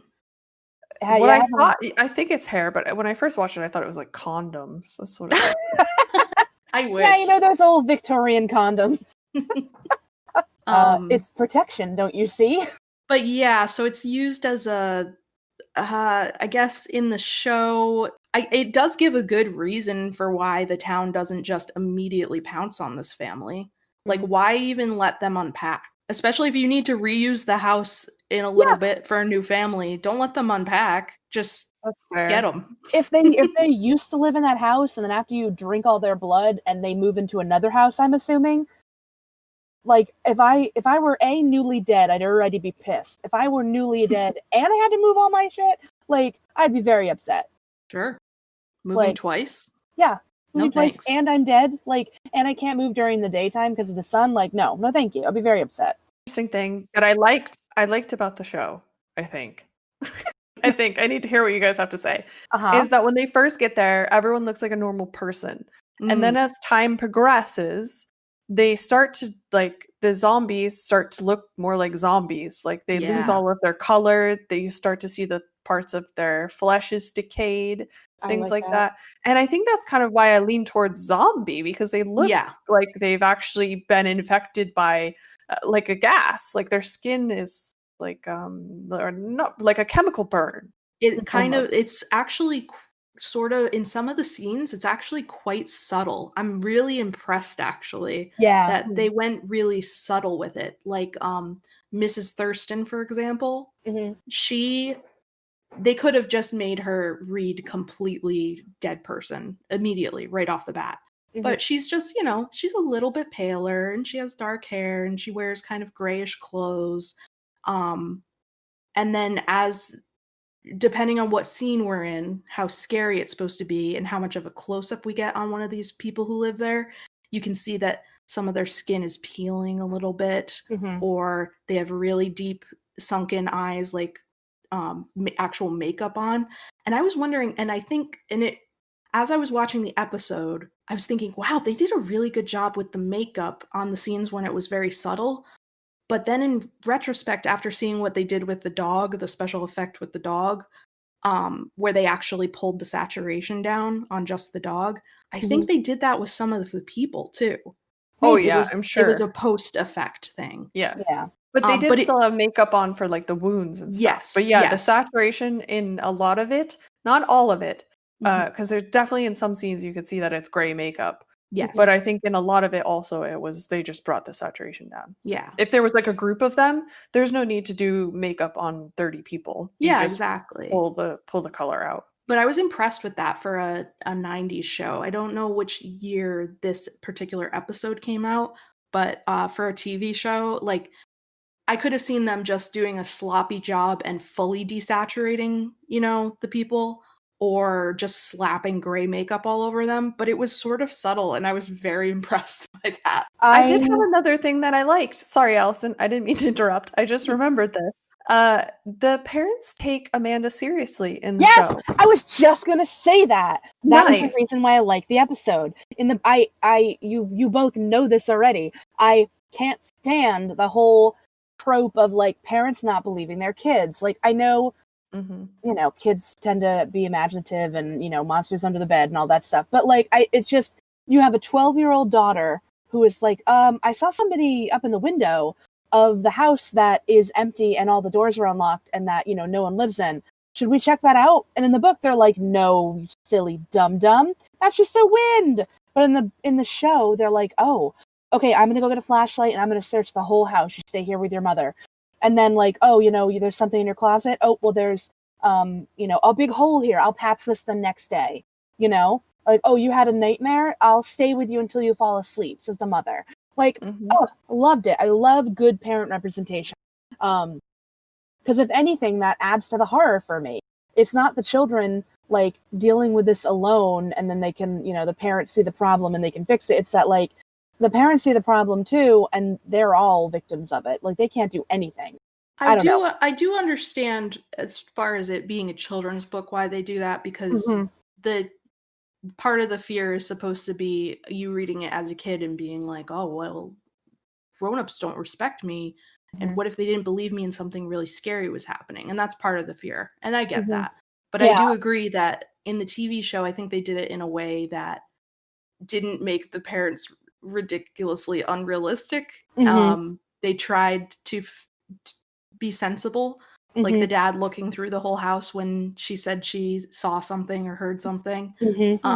what I think it's hair, but when I first watched it, I thought it was like condoms. That's what it was. I wish. Yeah, you know those old Victorian condoms. It's protection, don't you see? But yeah, so it's used as a, I guess in the show, it does give a good reason for why the town doesn't just immediately pounce on this family. Like, why even let them unpack? Especially if you need to reuse the house in a little bit for a new family. Don't let them unpack. Just get them. If they used to live in that house, and then after you drink all their blood and they move into another house, I'm assuming. Like, if I were newly dead, I'd already be pissed. If I were newly dead and I had to move all my shit, like, I'd be very upset. Sure. Moving twice? Yeah. No twice, thanks. and I'm dead, like, and I can't move during the daytime because of the sun. Like, no thank you. I'll be very upset. Interesting thing that I liked about the show, I think. I think I need to hear what you guys have to say. Uh-huh. Is that when they first get there, everyone looks like a normal person. And then as time progresses, they start to the zombies start to look more like zombies. Like they lose Yeah. all of their color. They start to see the parts of their flesh is decayed, things like that. And I think that's kind of why I lean towards zombie, because they look like they've actually been infected by like a gas. Like their skin is like or not like a chemical burn. It kind of, it's actually sort of, in some of the scenes, it's actually quite subtle. I'm really impressed, actually, that they went really subtle with it. Like Mrs. Thurston, for example, they could have just made her read completely dead person immediately, right off the bat. But she's just, she's a little bit paler, and she has dark hair, and she wears kind of grayish clothes. And then depending on what scene we're in, how scary it's supposed to be, and how much of a close-up we get on one of these people who live there, you can see that some of their skin is peeling a little bit, or they have really deep sunken eyes, like actual makeup on. And I was wondering, and I think as I was watching the episode, I was thinking, wow, they did a really good job with the makeup on the scenes when it was very subtle. But then in retrospect, after seeing what they did with the dog, the special effect with the dog, where they actually pulled the saturation down on just the dog, I think they did that with some of the people too. Oh yeah, I'm sure. It was a post effect thing. Yes. Yeah. But they did still have makeup on for like the wounds and stuff. Yes. But yeah, the saturation in a lot of it, not all of it, because there's definitely in some scenes you could see that it's gray makeup. Yes. But I think in a lot of it also they just brought the saturation down. Yeah. If there was like a group of them, there's no need to do makeup on 30 people. You just exactly. Pull the color out. But I was impressed with that for a 90s show. I don't know which year this particular episode came out, but for a TV show, like I could have seen them just doing a sloppy job and fully desaturating, the people, or just slapping gray makeup all over them. But it was sort of subtle, and I was very impressed by that. I did have another thing that I liked. Sorry, Alison, I didn't mean to interrupt. I just remembered this. The parents take Amanda seriously in the show. Yes, I was just gonna say that. That was the reason why I like the episode. You both know this already. I can't stand the whole trope of like parents not believing their kids. Like I know, kids tend to be imaginative and monsters under the bed and all that stuff. But like it's just you have a 12-year-old daughter who is like, I saw somebody up in the window of the house that is empty and all the doors are unlocked and that no one lives in. Should we check that out? And in the book they're like, no, you silly dum that's just the wind. But in the show they're like, oh, okay, I'm gonna go get a flashlight and I'm gonna search the whole house. You stay here with your mother. And then like, oh, there's something in your closet. Oh, well, there's a big hole here. I'll patch this the next day. Like, oh, you had a nightmare. I'll stay with you until you fall asleep, says the mother. Like, oh, I loved it. I love good parent representation. Because if anything, that adds to the horror for me. It's not the children like dealing with this alone, and then they can, the parents see the problem and they can fix it. It's that like the parents see the problem too, and they're all victims of it. Like they can't do anything. I do understand as far as it being a children's book why they do that, because the part of the fear is supposed to be you reading it as a kid and being like, oh, well, grown-ups don't respect me. And what if they didn't believe me and something really scary was happening? And that's part of the fear. And I get that. But I do agree that in the TV show, I think they did it in a way that didn't make the parents ridiculously unrealistic. They tried to be sensible. Like the dad looking through the whole house when she said she saw something or heard something. And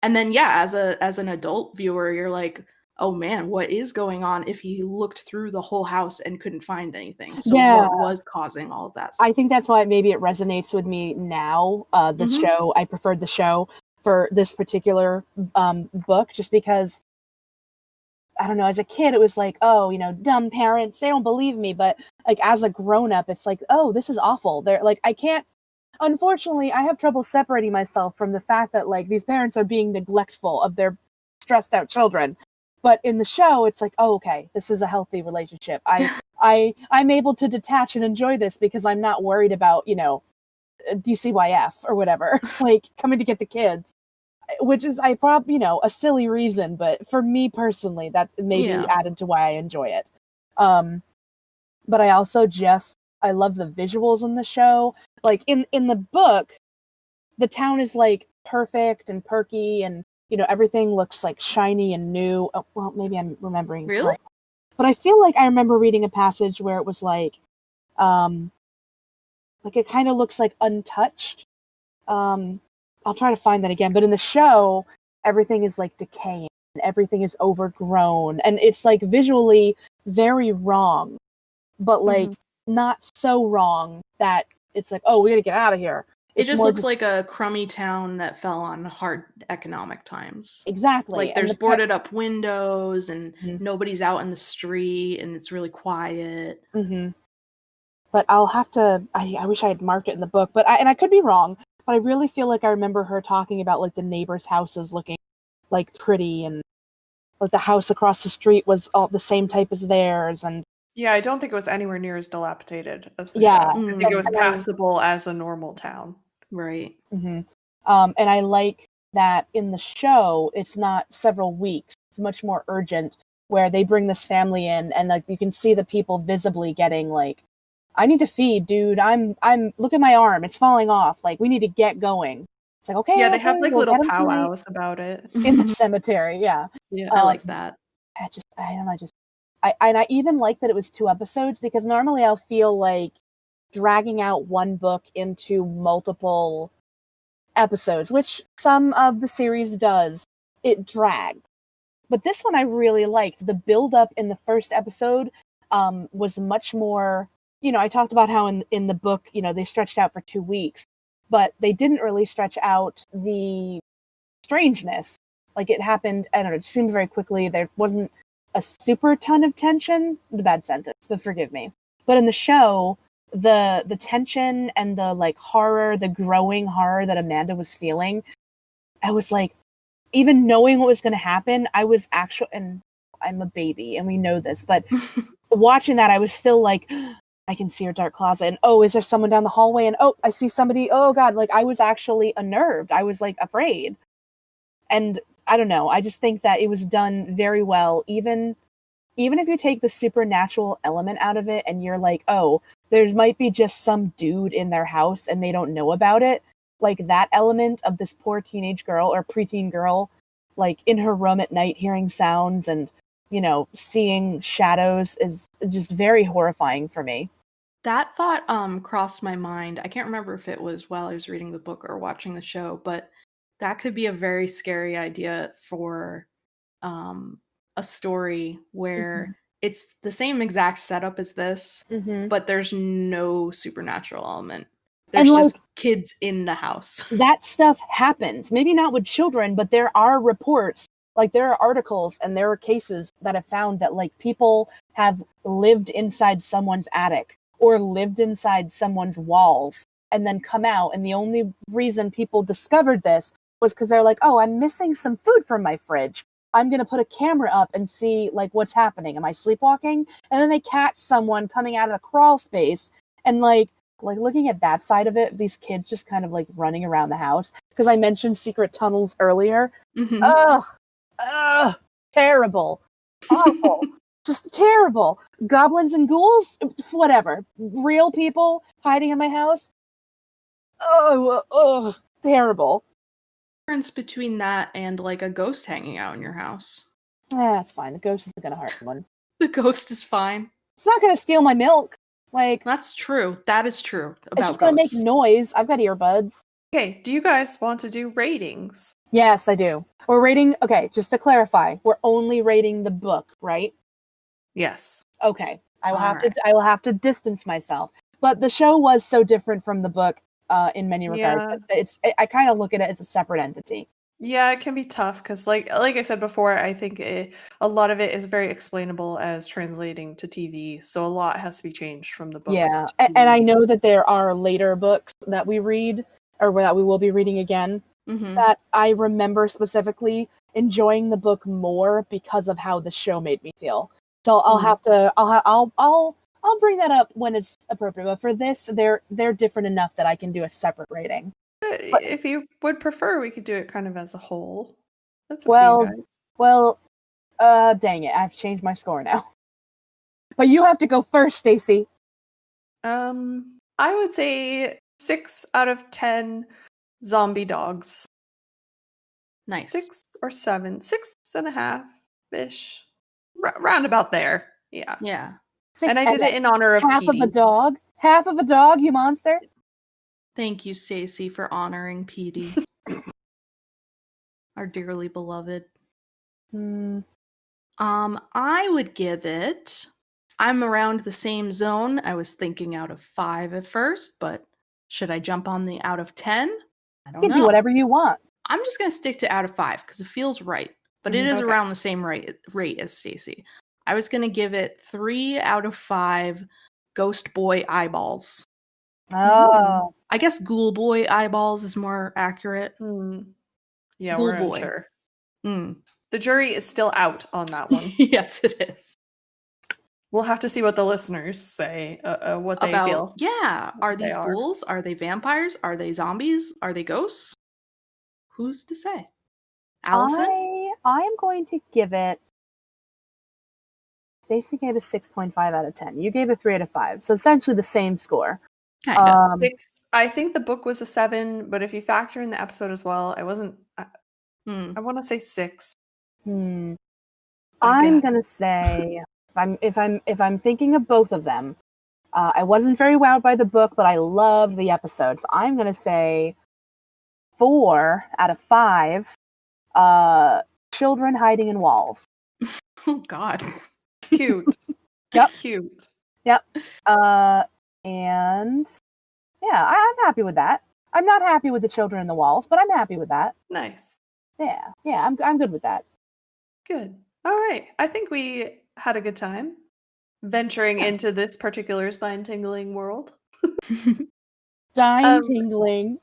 then, as an adult viewer, you're like, oh man, what is going on if he looked through the whole house and couldn't find anything? So what was causing all of that stuff? I think that's why maybe it resonates with me now. The show, I preferred the show for this particular book, just because I don't know, as a kid, it was like, oh, dumb parents, they don't believe me. But like as a grown up, it's like, oh, this is awful. They're like, unfortunately, I have trouble separating myself from the fact that like these parents are being neglectful of their stressed out children. But in the show, it's like, oh, okay, this is a healthy relationship. I'm able to detach and enjoy this because I'm not worried about, DCYF or whatever, like coming to get the kids, which is a silly reason, but for me personally, that maybe added to why I enjoy it. But I also I love the visuals in the show. Like in the book, the town is like perfect and perky, and everything looks like shiny and new. Oh, well, maybe I'm remembering. Really? But I feel like I remember reading a passage where it was like it kind of looks like untouched. I'll try to find that again. But in the show, everything is like decaying, and everything is overgrown, and it's like visually very wrong, but like not so wrong that it's like, oh, we gotta get out of here. It just looks like a crummy town that fell on hard economic times. Exactly. Like there's boarded up windows and nobody's out in the street and it's really quiet. Mm-hmm. But I'll have to, I wish I had marked it in the book, but I could be wrong, but I really feel like I remember her talking about like the neighbors' houses looking like pretty, and like the house across the street was all the same type as theirs. And yeah, I don't think it was anywhere near as dilapidated as the show. I think it was passable as a normal town. Right. Mm-hmm. And I like that in the show, it's not several weeks. It's much more urgent, where they bring this family in, and like you can see the people visibly getting like, I need to feed, dude. I'm look at my arm. It's falling off. Like, we need to get going. It's like, okay. Yeah, they have like we'll little powwows about it. In the cemetery, yeah. Yeah, I like that. I don't know, I even like that it was 2 episodes, because normally I'll feel like dragging out one book into multiple episodes, which some of the series does. It dragged. But this one I really liked. The build-up in the first episode was much more, I talked about how in the book, they stretched out for 2 weeks, but they didn't really stretch out the strangeness. Like, it happened, I don't know, it seemed very quickly. There wasn't a super ton of tension. The bad sentence, but forgive me. But in the show, the tension and the like horror, the growing horror that Amanda was feeling, I was like, even knowing what was going to happen, I was actually, and I'm a baby and we know this, but watching that, I was still like, I can see her dark closet, and oh, is there someone down the hallway, and oh, I see somebody, oh god, like I was actually unnerved. I was like afraid. And I don't know, I just think that it was done very well, even if you take the supernatural element out of it and you're like, oh, there might be just some dude in their house and they don't know about it. Like, that element of this poor teenage girl or preteen girl, like in her room at night hearing sounds and, seeing shadows is just very horrifying for me. That thought crossed my mind. I can't remember if it was while I was reading the book or watching the show, but that could be a very scary idea for a story where it's the same exact setup as this, but there's no supernatural element. There's just kids in the house. That stuff happens. Maybe not with children, but there are reports, like there are articles and there are cases that have found that like people have lived inside someone's attic or lived inside someone's walls and then come out. And the only reason people discovered this was because they're like, oh, I'm missing some food from my fridge. I'm going to put a camera up and see like what's happening. Am I sleepwalking? And then they catch someone coming out of the crawl space and like looking at that side of it, these kids just kind of like running around the house. Because I mentioned secret tunnels earlier. Ugh, terrible, awful, just terrible. Goblins and ghouls, whatever. Real people hiding in my house. Oh, terrible. Difference between that and like a ghost hanging out in your house. That's fine. The ghost isn't gonna harm one. The ghost is fine. It's not gonna steal my milk. Like, that's true. That is true about it's just gonna make noise. I've got earbuds. Okay, do you guys want to do ratings? Yes, I do. We're rating. Okay, just to clarify, we're only rating the book, right? Yes. Okay. I will have to distance myself. But the show was so different from the book in many regards. I kind of look at it as a separate entity. Yeah, it can be tough because, like I said before, I think a lot of it is very explainable as translating to TV. So a lot has to be changed from the books. Yeah, and I know that there are later books that we read, or that we will be reading again, that I remember specifically enjoying the book more because of how the show made me feel. So I'll I'll bring that up when it's appropriate. But for this, they're different enough that I can do a separate rating. If you would prefer, we could do it kind of as a whole. That's up Well, to you guys. Well, dang it, I've changed my score now. But you have to go first, Stacy. I would say 6 out of 10 zombie dogs. Nice. 6 or 7, 6.5-ish, round about there. Yeah. Yeah. And I did it in honor of half Petey. of a dog. Half of a dog, you monster. Thank you, Stacy, for honoring Petey, our dearly beloved. I would give it. I'm around the same zone. I was thinking out of 5 at first, but should I jump on the out of 10? I don't know. You can do whatever you want. I'm just gonna stick to out of 5 because it feels right, but it is around the same rate as Stacy. I was gonna give it 3 out of 5 ghost boy eyeballs. Oh, I guess ghoul boy eyeballs is more accurate. Yeah, Ghoul we're boy. unsure. The jury is still out on that one. Yes, it is. We'll have to see what the listeners say, what they feel. Yeah, are these ghouls? Are they vampires? Are they zombies? Are they ghosts? Who's to say? Alison? I am going to give it. Stacy gave a 6.5 out of 10. You gave a 3 out of 5. So essentially the same score. Kinda. 6. I think the book was a 7, but if you factor in the episode as well, I wasn't. I want to say 6. I'm gonna say if I'm thinking of both of them, I wasn't very wowed by the book, but I loved the episode. So I'm gonna say 4 out of 5. Children hiding in walls. Oh God. Cute. Yep. Cute. Yep. And yeah, I'm happy with that. I'm not happy with the children in the walls, but I'm happy with that. Nice. Yeah, I'm good with that. Good. All right. I think we had a good time venturing into this particular spine-tingling world. Tingling.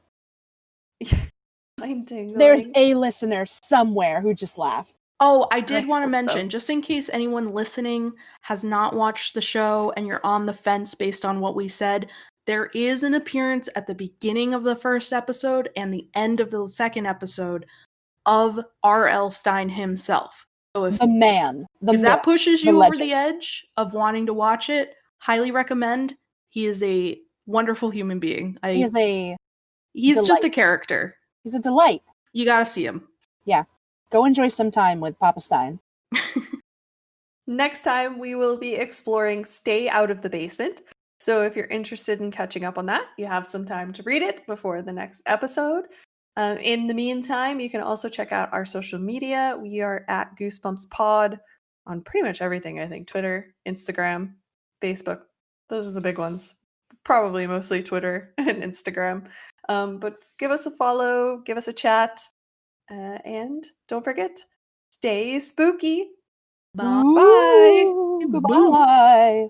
Spine-tingling. There's a listener somewhere who just laughed. Oh, I did want to mention, just in case anyone listening has not watched the show and you're on the fence based on what we said, there is an appearance at the beginning of the first episode and the end of the second episode of R.L. Stine himself. So if the man, if that pushes you over the edge of wanting to watch it, highly recommend. He is a wonderful human being. He's just a character. He's a delight. You gotta see him. Yeah. Go enjoy some time with Papa Stein. Next time, we will be exploring Stay Out of the Basement. So if you're interested in catching up on that, you have some time to read it before the next episode. In the meantime, you can also check out our social media. We are at Goosebumps Pod on pretty much everything, I think. Twitter, Instagram, Facebook. Those are the big ones. Probably mostly Twitter and Instagram. But give us a follow, give us a chat. And don't forget, stay spooky. Bye. Bye. Goodbye.